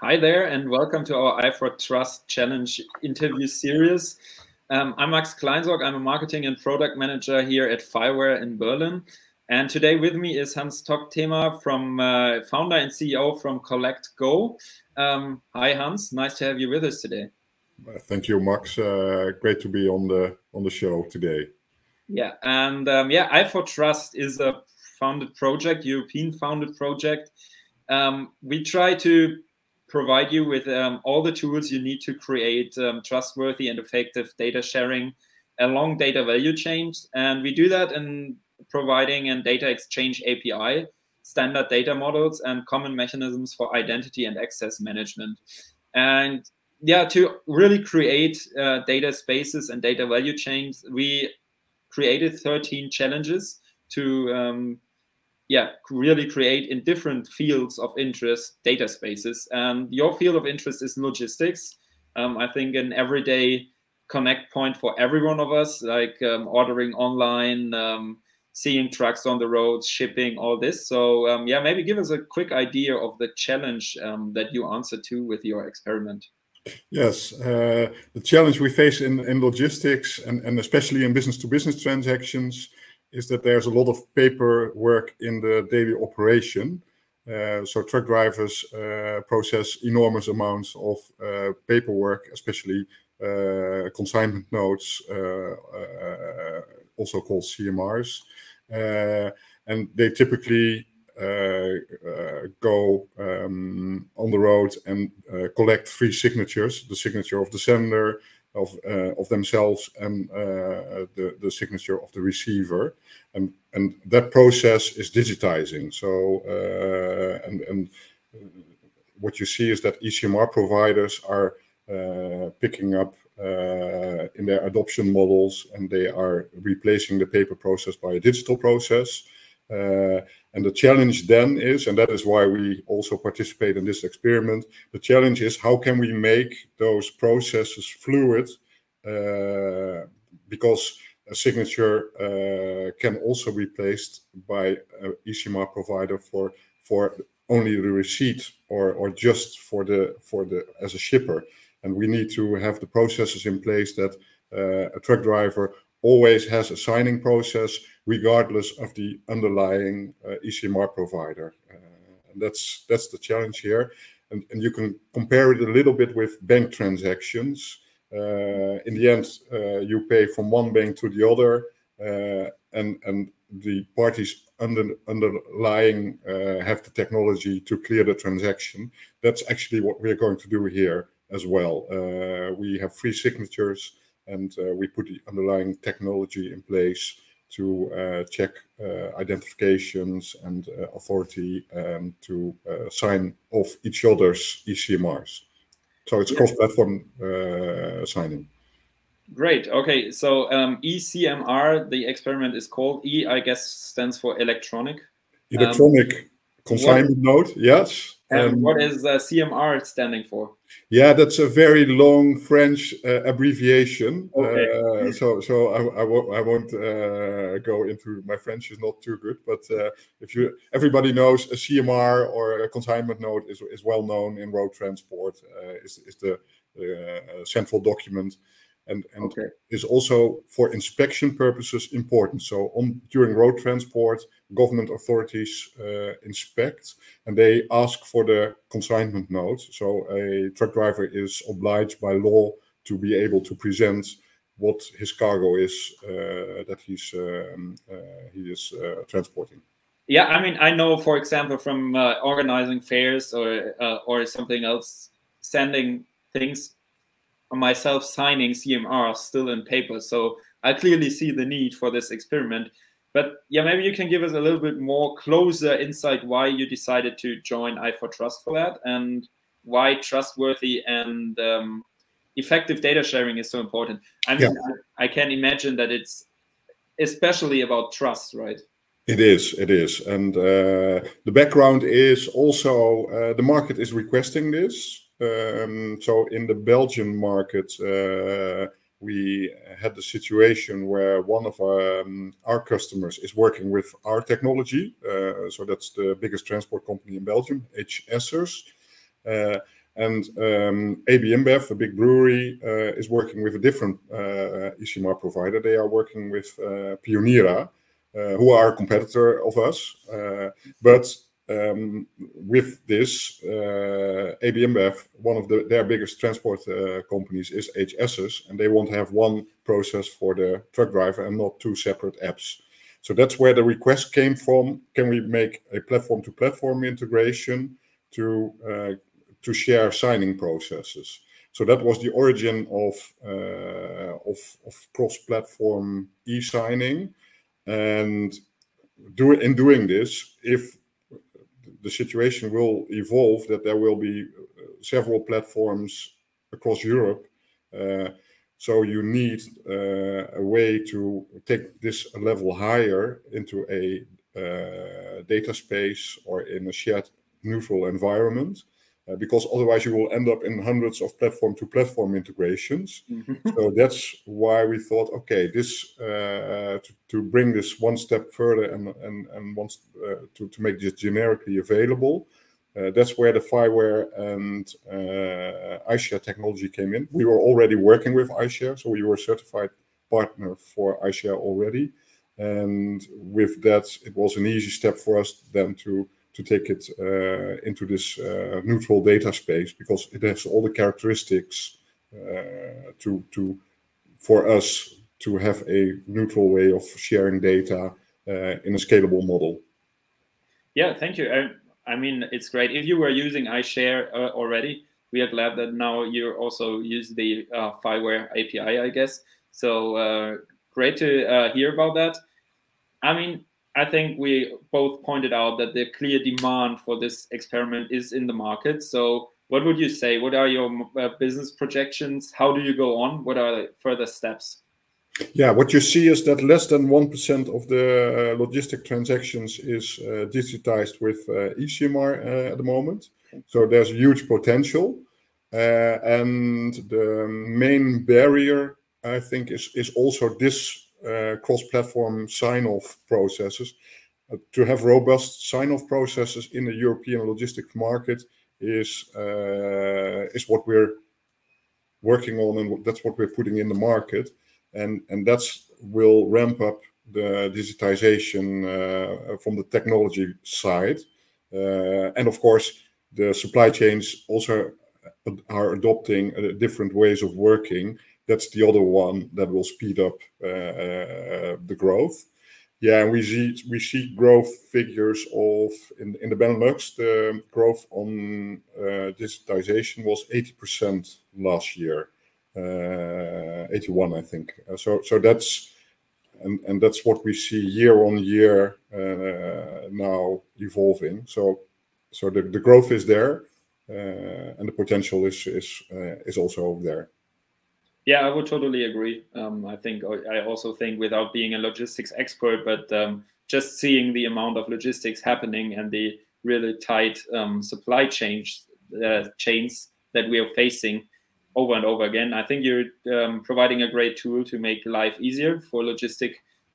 Hi there, and welcome to our i4Trust Challenge interview series. I'm Max Kleinsorg. I'm a marketing and product manager here at Fireware in Berlin. And today with me is Hans Togthema, from founder and CEO from Collect Go. Hi, Hans. Nice to have you with us today. Thank you, Max. Great to be on the show today. Yeah, and i4Trust is a founded project, European founded project. We try to provide you with all the tools you need to create trustworthy and effective data sharing along data value chains. And we do that in providing a data exchange API, standard data models, and common mechanisms for identity and access management. And yeah, to really create data spaces and data value chains, we created 13 challenges to really create in different fields of interest data spaces. And your field of interest is logistics. I think an everyday connect point for every one of us, like ordering online, seeing trucks on the roads, shipping, all this. So maybe give us a quick idea of the challenge that you answered to with your experiment. Yes, the challenge we face in logistics and especially in business-to-business transactions is that there's a lot of paperwork in the daily operation. So truck drivers process enormous amounts of paperwork, especially consignment notes, also called CMRs. And they typically go on the road and collect 3 signatures: the signature of the sender, of themselves, and the signature of the receiver, and that process is digitizing. So and what you see is that e-CMR providers are picking up in their adoption models, and they are replacing the paper process by a digital process. And the challenge then is, and that is why we also participate in this experiment, the challenge is how can we make those processes fluid, because a signature can also be placed by an e-CMR provider for only the receipt or just for the as a shipper. And we need to have the processes in place that a truck driver always has a signing process regardless of the underlying e-CMR provider. And that's the challenge here. And you can compare it a little bit with bank transactions. In the end, you pay from one bank to the other, and the parties underlying have the technology to clear the transaction. That's actually what we're going to do here as well. We have 3 signatures, and we put the underlying technology in place to check identifications and authority, and to sign off each other's e-CMRs. So it's cross-platform signing. Great. Okay. So e-CMR, the experiment is called. E, I guess, stands for electronic. Electronic consignment note, yes. And what is CMR standing for? Yeah, that's a very long French abbreviation. Okay. So I won't go into, my French is not too good, but everybody knows a CMR or a consignment note is well known in road transport. Is the central document, and okay, is also for inspection purposes important. So during road transport, government authorities inspect, and they ask for the consignment note. So a truck driver is obliged by law to be able to present what his cargo is that he is transporting. Yeah, I mean, I know, for example, from organizing fairs or something else, sending things, myself signing CMR still in paper. So I clearly see the need for this experiment. But yeah, maybe you can give us a little bit more closer insight why you decided to join i4Trust for that, and why trustworthy and effective data sharing is so important. I mean, yeah, I can imagine that it's especially about trust, right? It is. And the background is also the market is requesting this. So in the Belgian market, we had the situation where one of our customers is working with our technology. So that's the biggest transport company in Belgium, HSers. And AB InBev, a big brewery, is working with a different e-CMR provider. They are working with Pionera, who are a competitor of us. But with this, AB InBev, one of their biggest transport companies is HS's, and they want to have one process for the truck driver and not two separate apps. So that's where the request came from. Can we make a platform-to-platform integration to share signing processes? So that was the origin of cross-platform e-signing. And in doing this, if the situation will evolve, that there will be several platforms across Europe, so you need a way to take this a level higher into a data space or in a shared neutral environment, because otherwise you will end up in hundreds of platform-to-platform integrations. So that's why we thought, okay, this to bring this one step further and once to make this generically available. That's where the Fireware and iShare technology came in. We were already working with iShare, so we were a certified partner for iShare already. And with that, it was an easy step for us then to take it into this neutral data space, because it has all the characteristics for us to have a neutral way of sharing data in a scalable model. Yeah, thank you. I mean, it's great. If you were using iShare already, we are glad that now you also use the Fireware API, I guess. So great to hear about that. I mean, I think we both pointed out that the clear demand for this experiment is in the market. So what would you say? What are your business projections? How do you go on? What are the further steps? Yeah, what you see is that less than 1% of the logistic transactions is digitized with e-CMR at the moment. So there's huge potential. And the main barrier, I think, is also this cross-platform sign-off processes. To have robust sign-off processes in the European logistics market is what we're working on, and that's what we're putting in the market. And that's will ramp up the digitization from the technology side. And of course, the supply chains also are adopting different ways of working. That's the other one that will speed up the growth. Yeah, and we see growth figures of in the Benelux. The growth on digitization was 80% last year, 81, I think. So that's and that's what we see year on year now evolving. So the growth is there, and the potential is also there. Yeah, I would totally agree. I also think, without being a logistics expert, but just seeing the amount of logistics happening and the really tight supply chains that we are facing over and over again, I think you're providing a great tool to make life easier for logistic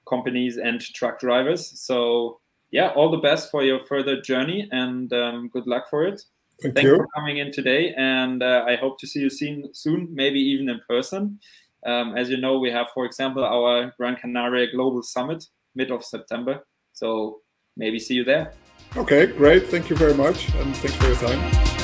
companies and truck drivers. So yeah, all the best for your further journey, and good luck for it. Thanks for coming in today, and I hope to see you soon, maybe even in person. As you know, we have, for example, our Gran Canaria Global Summit mid of September. So maybe see you there. Okay, great. Thank you very much, and thanks for your time.